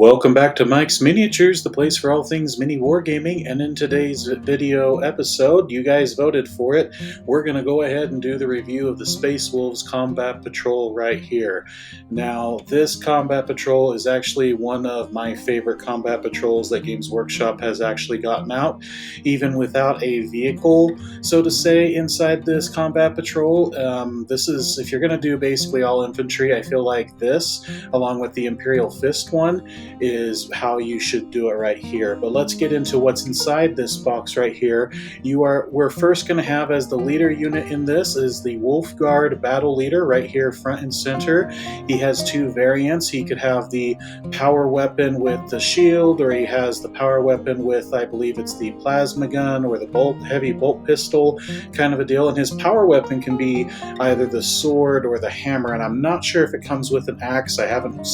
Welcome back to Mike's Miniatures, the place for all things mini wargaming, and in today's video episode, you guys voted for it, we're going to go ahead and do the review of the Space Wolves Combat Patrol right here. Now, this Combat Patrol is actually one of my favorite Combat Patrols that Games Workshop has actually gotten out, even without a vehicle, so to say, inside this Combat Patrol. This is, if you're going to do basically all infantry, I feel like this, along with the Imperial Fist one, is how you should do it right here. But let's get into what's inside this box right here. We're first going to have, as the leader unit in this, is the Wolf Guard Battle Leader right here front and center. He has two variants. He could have the power weapon with the shield, or he has the power weapon with, I believe it's the plasma gun or the heavy bolt pistol kind of a deal. And his power weapon can be either the sword or the hammer, and I'm not sure if it comes with an axe. I haven't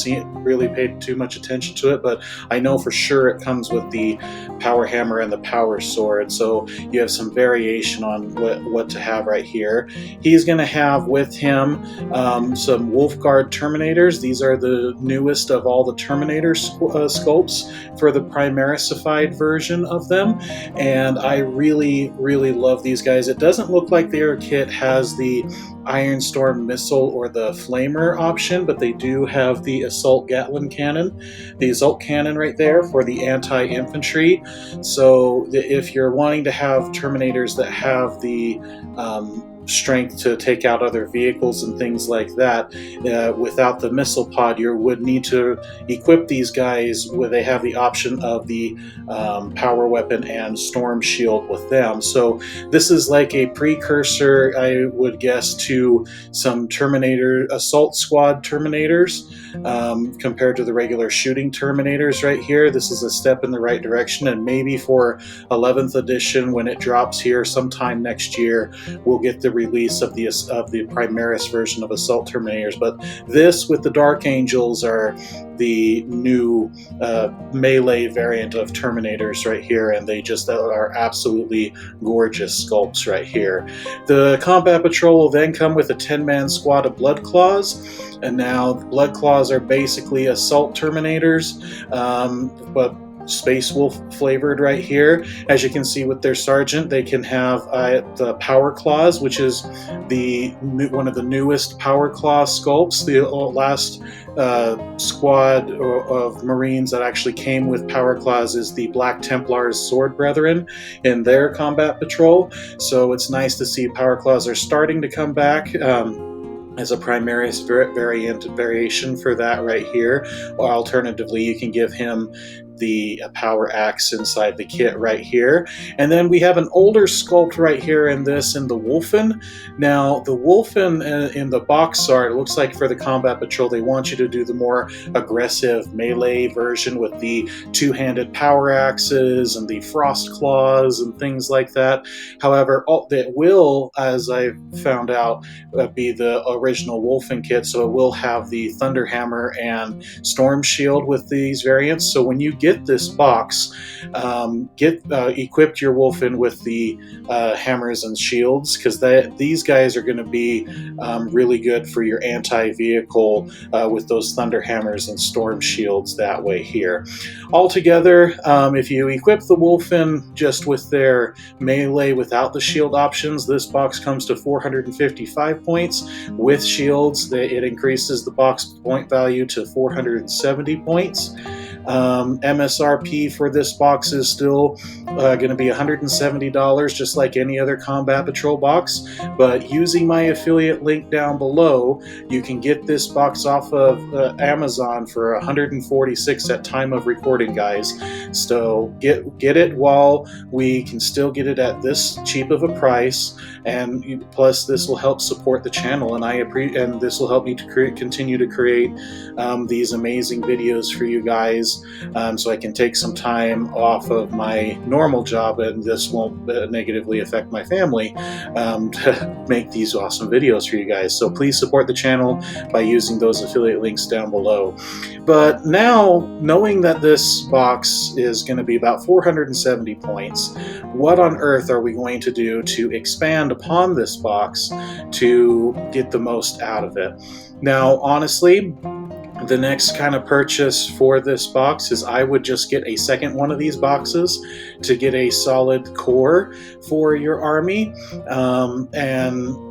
really paid too much attention to it, but I know for sure it comes with the power hammer and the power sword, so you have some variation on what to have right here. He's going to have with him some Wolfguard Terminators. These are the newest of all the Terminator sculpts for the Primarisified version of them, and I really love these guys. It doesn't look like their kit has the Iron Storm missile or the flamer option, but they do have the assault Gatling cannon, the assault cannon right there for the anti-infantry. So if you're wanting to have Terminators that have the strength to take out other vehicles and things like that, without the missile pod, you would need to equip these guys where they have the option of the power weapon and storm shield with them. So this is like a precursor, I would guess, to some Terminator assault squad Terminators compared to the regular shooting Terminators right here. This is a step in the right direction, and maybe for 11th edition, when it drops here sometime next year, we'll get the release of the Primaris version of Assault Terminators. But this with the Dark Angels are the new melee variant of Terminators right here, and they just are absolutely gorgeous sculpts right here. The Combat Patrol will then come with a 10-man squad of Blood Claws, and now the Blood Claws are basically Assault Terminators, but Space Wolf flavored right here. As you can see with their sergeant, they can have the Power Claws, which is one of the newest Power Claw sculpts. The last squad of Marines that actually came with Power Claws is the Black Templars Sword Brethren in their Combat Patrol. So it's nice to see Power Claws are starting to come back as a Primaris variation for that right here. Or alternatively, you can give him the power axe inside the kit right here. And then we have an older sculpt right here in the Wolfen. Now the Wolfen in the box art, it looks like for the Combat Patrol they want you to do the more aggressive melee version with the two-handed power axes and the frost claws and things like that. However, that will, as I found out, be the original Wolfen kit, so it will have the Thunder Hammer and Storm Shield with these variants. So when you get this box, equipped your Wolfen with the hammers and shields, because these guys are going to be really good for your anti-vehicle with those Thunder Hammers and Storm Shields that way here. Altogether, if you equip the Wolfen just with their melee without the shield options, this box comes to 455 points. With shields, it increases the box point value to 470 points. MSRP for this box is still going to be $170, just like any other Combat Patrol box, but using my affiliate link down below, you can get this box off of Amazon for $146 at time of recording, guys. So get it while we can still get it at this cheap of a price, and plus this will help support the channel, and this will help me to continue to create these amazing videos for you guys. So I can take some time off of my normal job, and this won't negatively affect my family, to make these awesome videos for you guys. So please support the channel by using those affiliate links down below. But now, knowing that this box is going to be about 470 points, what on earth are we going to do to expand upon this box to get the most out of it? Now, honestly, The next kind of purchase for this box is I would just get a second one of these boxes to get a solid core for your army, and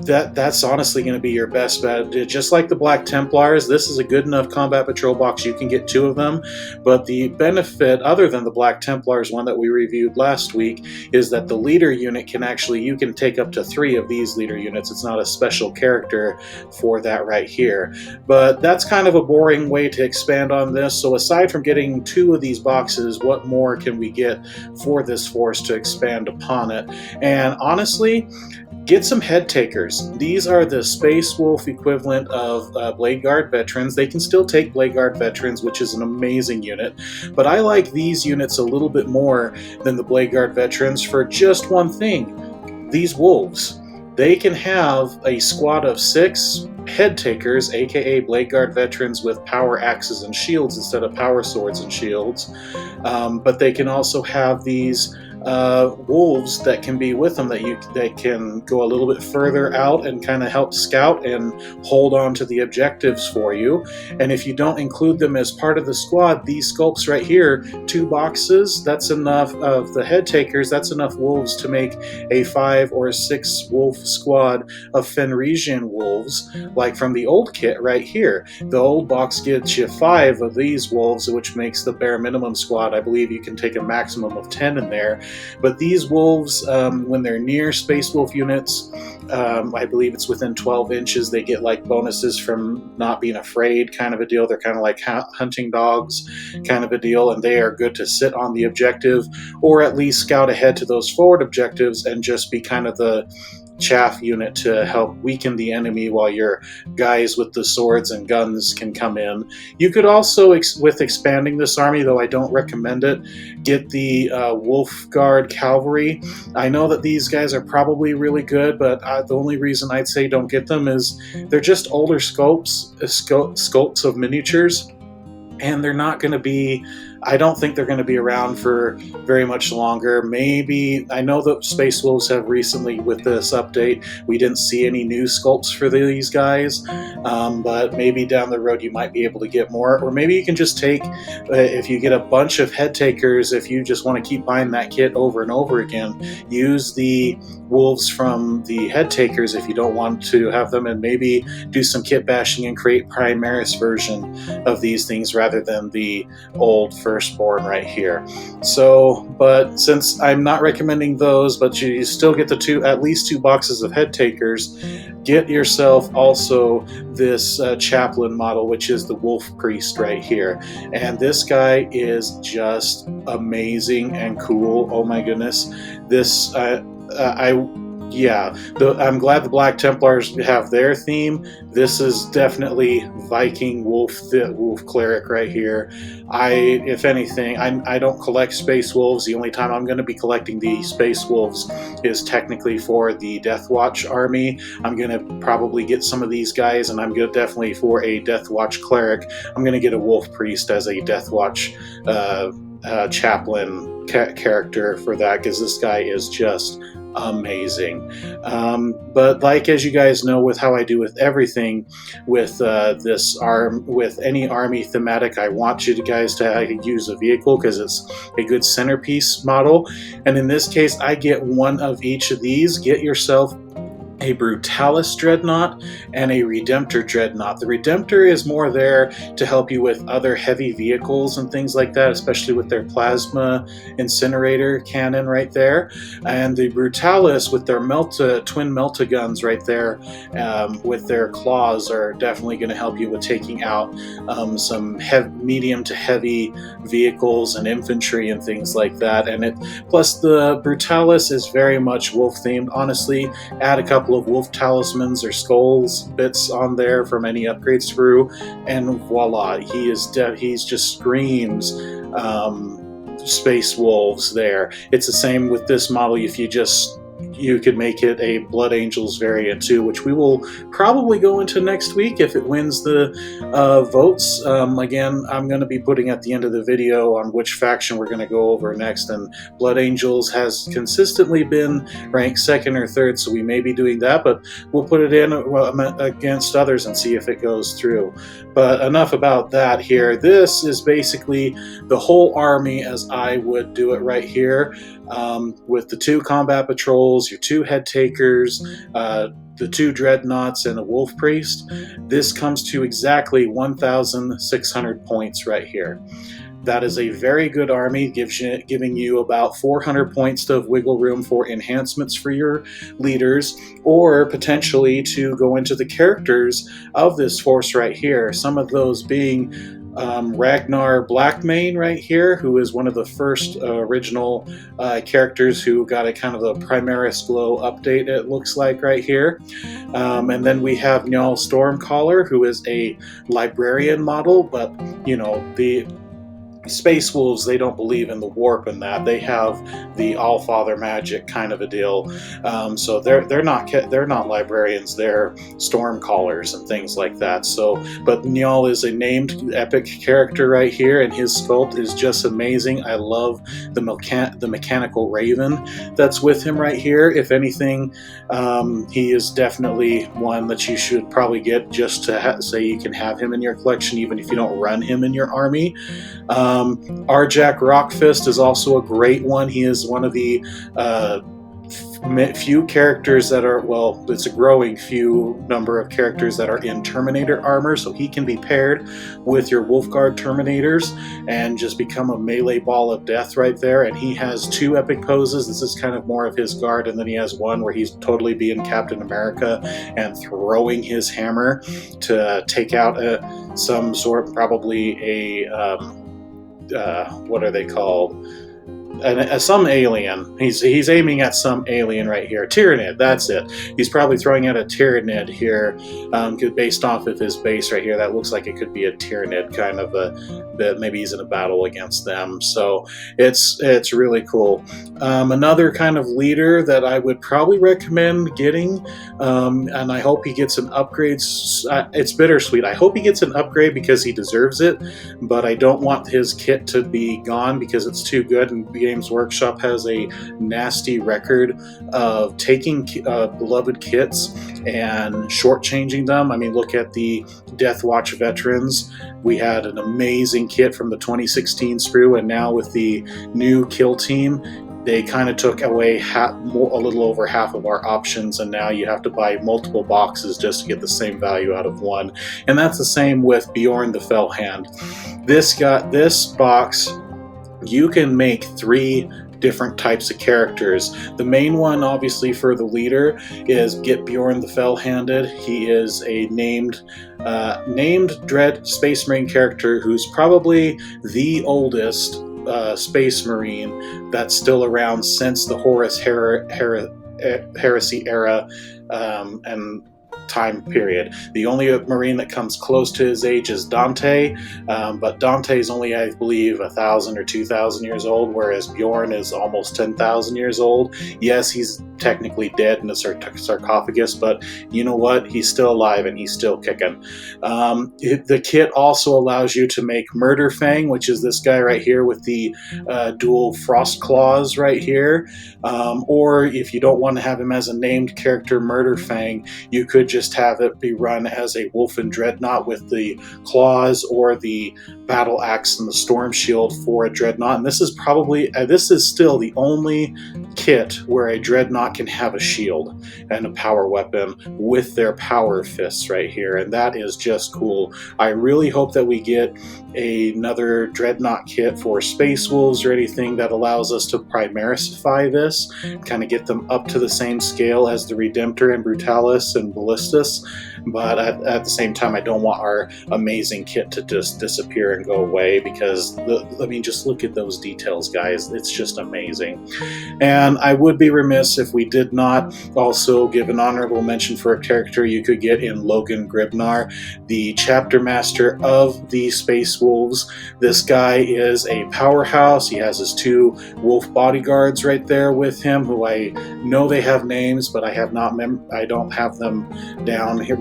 that's honestly going to be your best bet. Just like the Black Templars, this is a good enough combat patrol box. You can get 2 of them, but the benefit, other than the Black Templars one that we reviewed last week, is that the leader unit can actually, you can take up to 3 of these leader units. It's not a special character for that right here. But that's kind of a boring way to expand on this. So aside from getting 2 of these boxes, what more can we get for this force to expand upon it? And honestly, get some head takers. These are the Space Wolf equivalent of Blade Guard veterans. They can still take Blade Guard veterans, which is an amazing unit, but I like these units a little bit more than the Blade Guard veterans for just one thing. These wolves, they can have a squad of 6 head takers, aka Blade Guard veterans with power axes and shields instead of power swords and shields, but they can also have these wolves that can be with them that can go a little bit further out and kind of help scout and hold on to the objectives for you. And if you don't include them as part of the squad, these sculpts right here, 2 boxes, that's enough of the head takers, that's enough wolves to make a 5 or 6 wolf squad of Fenrisian wolves, like from the old kit right here. The old box gets you 5 of these wolves, which makes the bare minimum squad. I believe you can take a maximum of 10 in there. But these wolves, when they're near Space Wolf units, I believe it's within 12 inches, they get like bonuses from not being afraid, kind of a deal. They're kind of like hunting dogs, kind of a deal, and they are good to sit on the objective, or at least scout ahead to those forward objectives and just be kind of the chaff unit to help weaken the enemy while your guys with the swords and guns can come in. You could also, with expanding this army, though I don't recommend it, get the Wolf Guard Cavalry. I know that these guys are probably really good, but the only reason I'd say don't get them is they're just older sculpts of miniatures, and they're not going to be, I don't think they're going to be around for very much longer. Maybe, I know that Space Wolves have recently, with this update, we didn't see any new sculpts for these guys, but maybe down the road you might be able to get more. Or maybe you can just take, if you get a bunch of head takers, if you just want to keep buying that kit over and over again, use the wolves from the head takers if you don't want to have them, and maybe do some kit bashing and create Primaris version of these things rather than the old Firstborn right here. So, but since I'm not recommending those, but you still get the at least 2 boxes of head takers, get yourself also this chaplain model, which is the Wolf Priest right here. And this guy is just amazing and cool. Oh my goodness. This, I'm glad the Black Templars have their theme. This is definitely Viking Wolf Cleric right here. If anything, I don't collect Space Wolves. The only time I'm going to be collecting the Space Wolves is technically for the Death Watch army. I'm going to probably get some of these guys, and I'm going to definitely, for a Death Watch Cleric, I'm going to get a Wolf Priest as a Death Watch chaplain character for that, because this guy is just amazing. But like, as you guys know, with how I do with everything with with any army thematic, I want you guys to use a vehicle because it's a good centerpiece model. And in this case, I get one of each of these. Get yourself a Brutalis Dreadnought and a Redemptor Dreadnought. The Redemptor is more there to help you with other heavy vehicles and things like that, especially with their plasma incinerator cannon right there. And the Brutalis with their twin melta guns right there, with their claws, are definitely going to help you with taking out some medium to heavy vehicles and infantry and things like that. And plus the Brutalis is very much wolf themed. Honestly, add a couple of wolf talismans or skulls bits on there from any upgrades through, and voila, he's just screams Space Wolves there. It's the same with this model. If you just you could make it a Blood Angels variant too, which we will probably go into next week if it wins the votes. Again, I'm going to be putting at the end of the video on which faction we're going to go over next, and Blood Angels has consistently been ranked second or third, so we may be doing that, but we'll put it in against others and see if it goes through. But enough about that here. This is basically the whole army as I would do it right here, with the 2 combat patrols, your 2 head takers, the 2 dreadnoughts, and a wolf priest. This comes to exactly 1,600 points right here. That is a very good army, giving you about 400 points of wiggle room for enhancements for your leaders, or potentially to go into the characters of this force right here. Some of those being Ragnar Blackmane right here, who is one of the first original characters who got a kind of a Primaris Glow update, it looks like right here. And then we have Njal Stormcaller, who is a librarian model, but you know, the Space Wolves, they don't believe in the warp and that. They have the Allfather magic kind of a deal. So they're not librarians. They're storm callers and things like that. So, but Njal is a named epic character right here, and his sculpt is just amazing. I love the mechanical raven that's with him right here. If anything, he is definitely one that you should probably get just to say you can have him in your collection, even if you don't run him in your army. Arjak Rockfist is also a great one. He is one of the few characters that are, well, it's a growing few number of characters that are in Terminator armor, so he can be paired with your Wolfguard Terminators and just become a melee ball of death right there. And he has 2 epic poses. This is kind of more of his guard, and then he has one where he's totally being Captain America and throwing his hammer to take out some sort, probably a what are they called? Some alien. He's aiming at some alien right here. Tyrannid, that's it. He's probably throwing at a Tyrannid here, based off of his base right here. That looks like it could be a Tyrannid kind of a bit. Maybe he's in a battle against them. So it's really cool. Another kind of leader that I would probably recommend getting, and I hope he gets an upgrade. It's bittersweet. I hope he gets an upgrade because he deserves it, but I don't want his kit to be gone because it's too good, and Games Workshop has a nasty record of taking beloved kits and shortchanging them. I mean, look at the Death Watch Veterans. We had an amazing kit from the 2016 sprue, and now with the new Kill Team, they kind of took away a little over half of our options, and now you have to buy multiple boxes just to get the same value out of one. And that's the same with Bjorn the Fellhand. This box, you can make 3 different types of characters. The main one, obviously, for the leader is get Bjorn the Fell-Handed. He is a named Dread Space Marine character who's probably the oldest Space Marine that's still around since the Horus Heresy era and time period. The only Marine that comes close to his age is Dante, but Dante is only, I believe, 1,000 or 2,000 years old, whereas Bjorn is almost 10,000 years old. Yes, he's technically dead in a sarcophagus, but you know what? He's still alive and he's still kicking. The kit also allows you to make Murder Fang, which is this guy right here with the dual frost claws right here. Or if you don't want to have him as a named character, Murder Fang, you could just have it be run as a Wolfen Dreadnought with the claws or the battle axe and the storm shield for a Dreadnought. And this is probably, this is still the only kit where a Dreadnought can have a shield and a power weapon with their power fists right here, and that is just cool. I really hope that we get another Dreadnought kit for Space Wolves or anything that allows us to Primarisify this, kind of get them up to the same scale as the Redemptor and Brutalis and Ballista justice, but at the same time, I don't want our amazing kit to just disappear and go away, because I mean, just look at those details, guys. It's just amazing. And I would be remiss if we did not also give an honorable mention for a character you could get in Logan Gribnar, the chapter master of the Space Wolves. This guy is a powerhouse. He has his 2 wolf bodyguards right there with him, who I know they have names, but I have not I don't have them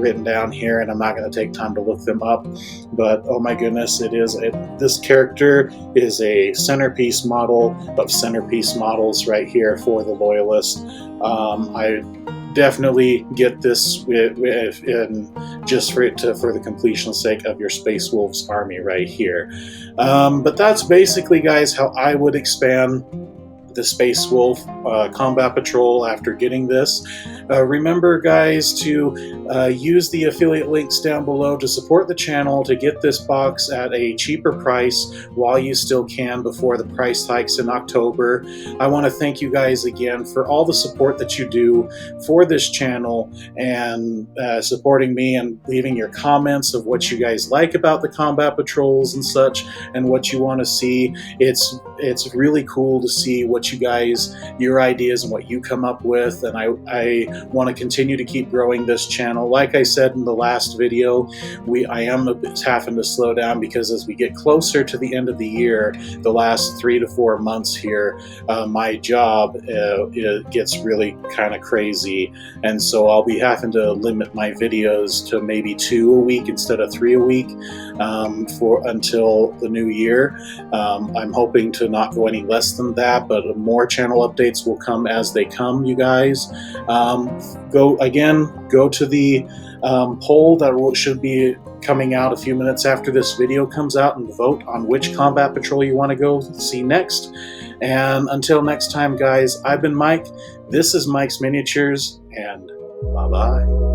written down here, and I'm not going to take time to look them up. But oh my goodness, this character is a centerpiece model of centerpiece models right here for the Loyalist. I definitely get this just for the completion sake of your Space Wolves army right here. But that's basically, guys, how I would expand the Space Wolf Combat Patrol after getting this. Remember, guys, to use the affiliate links down below to support the channel, to get this box at a cheaper price while you still can before the price hikes in October. I want to thank you guys again for all the support that you do for this channel, and supporting me and leaving your comments of what you guys like about the Combat Patrols and such, and what you want to see. It's really cool to see what you guys, your ideas and what you come up with, and I want to continue to keep growing this channel. Like I said in the last video, I am having to slow down, because as we get closer to the end of the year, the last 3 to 4 months here, my job it gets really kind of crazy, and so I'll be having to limit my videos to maybe 2 a week instead of 3 a week until the new year. I'm hoping to not go any less than that, but more channel updates will come as they come, you guys. Go to the poll that should be coming out a few minutes after this video comes out, and vote on which Combat Patrol you want to go see next. And until next time, guys, I've been Mike. This is Mike's Miniatures, and bye-bye.